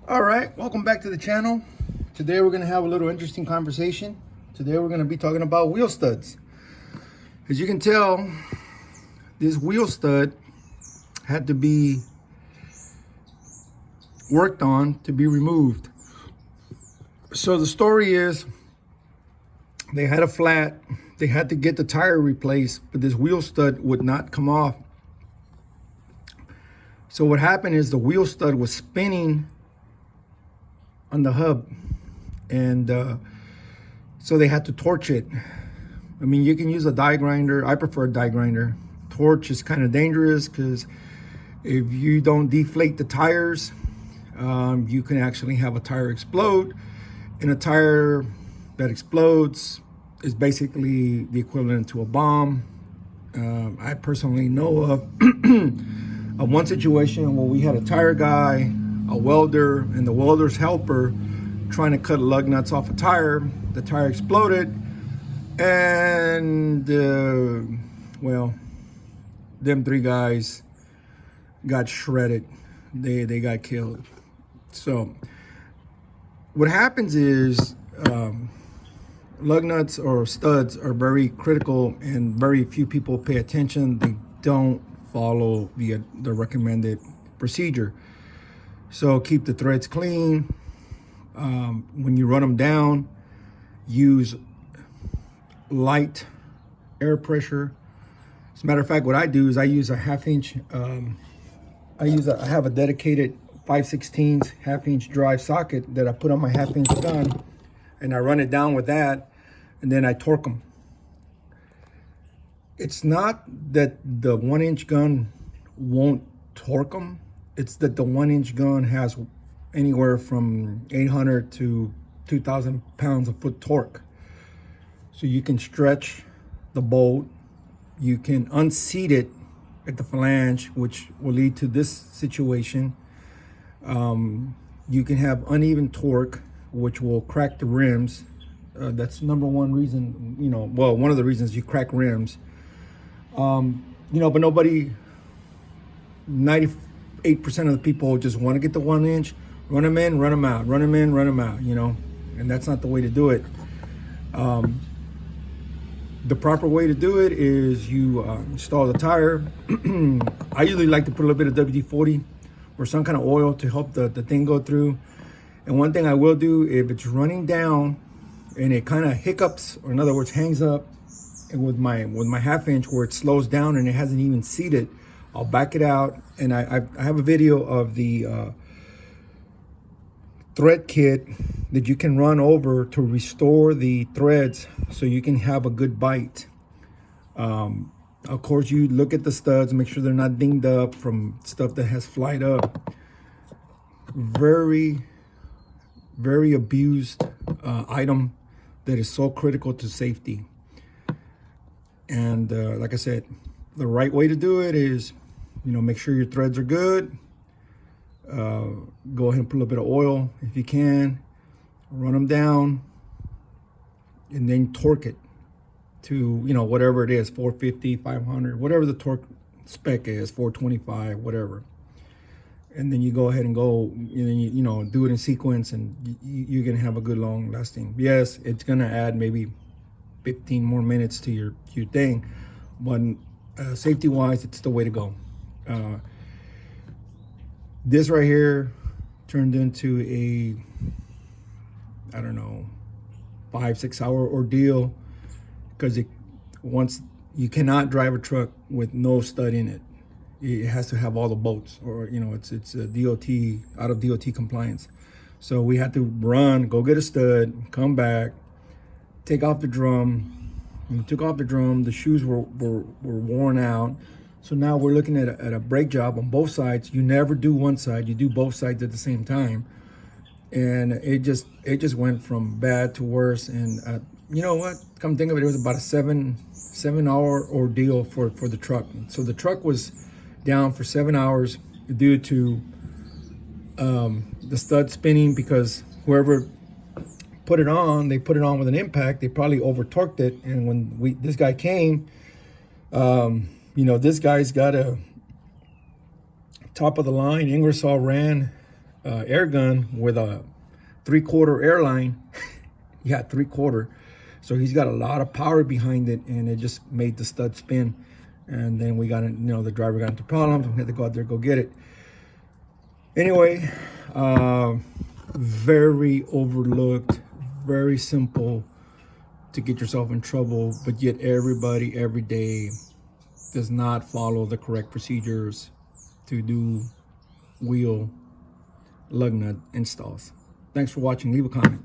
All right, welcome back to the channel. Today we're going to have a little interesting conversation. Today we're going to be talking about wheel studs. As you can tell, this wheel stud had to be worked on to be removed. So the story is they had a flat, they had to get the tire replaced, but this wheel stud would not come off. So what happened is the wheel stud was spinning on the hub, and so they had to torch it. I mean, you can use a die grinder. I prefer a die grinder. Torch is kind of dangerous because if you don't deflate the tires, you can actually have a tire explode, and a tire that explodes is basically the equivalent to a bomb. I personally know of one situation where we had a tire guy, a welder, and the welder's helper trying to cut lug nuts off a tire. The tire exploded, and well, them three guys got shredded. They got killed. So what happens is lug nuts or studs are very critical, and very few people pay attention. They don't follow the recommended procedure. So keep the threads clean. When you run them down, use light air pressure. As a matter of fact, what I do is I use a half-inch. I have a dedicated 5/16 half-inch drive socket that I put on my half-inch gun, and I run it down with that, and then I torque them. It's not that the 1-inch gun won't torque them. It's that the 1-inch gun has anywhere from 800 to 2,000 pounds of foot torque. So you can stretch the bolt, you can unseat it at the flange, which will lead to this situation. You can have uneven torque, which will crack the rims. That's number one reason, one of the reasons you crack rims. But nobody, 98% of the people just want to get the 1-inch, run them in, run them out, run them in, run them out, and that's not the way to do it. The proper way to do it is you install the tire. I usually like to put a little bit of WD-40 or some kind of oil to help the thing go through. And one thing I will do, if it's running down and it kind of hiccups, or in other words, hangs up, and with my half-inch where it slows down and it hasn't even seated, I'll back it out. And I have a video of the thread kit that you can run over to restore the threads so you can have a good bite. Of course, you look at the studs, make sure they're not dinged up from stuff that has flied up. Very, very abused item that is so critical to safety. And like I said, the right way to do it is, make sure your threads are good. Go ahead and put a little bit of oil if you can, run them down, and then torque it to, whatever it is, 450, 500, whatever the torque spec is, 425, whatever. And then you go ahead and go, do it in sequence, and you're going to have a good long lasting. Yes, it's going to add maybe 15 more minutes to your thing, but safety wise, it's the way to go. This right here turned into a, I don't know, 5-6 hour ordeal, because once you cannot drive a truck with no stud in it. It has to have all the bolts, or it's a DOT, out of DOT compliance. So we had to run, go get a stud, come back, take off the drum. When we took off the drum, the shoes were worn out. So now we're looking at a brake job on both sides. You never do one side, you do both sides at the same time. And it just went from bad to worse. And you know what? Come think of it, it was about a seven hour ordeal for the truck. So the truck was down for 7 hours due to the stud spinning, because whoever put it on, they put it on with an impact. They probably over torqued it. And when this guy came, this guy's got a top of the line Ingersoll ran air gun with a 3/4 airline. Yeah, 3/4. So he's got a lot of power behind it, and it just made the stud spin. And then we got, the driver got into problems. We had to go out there, go get it. Anyway, very overlooked, very simple to get yourself in trouble, but yet everybody every day does not follow the correct procedures to do wheel lug nut installs. Thanks for watching. Leave a comment.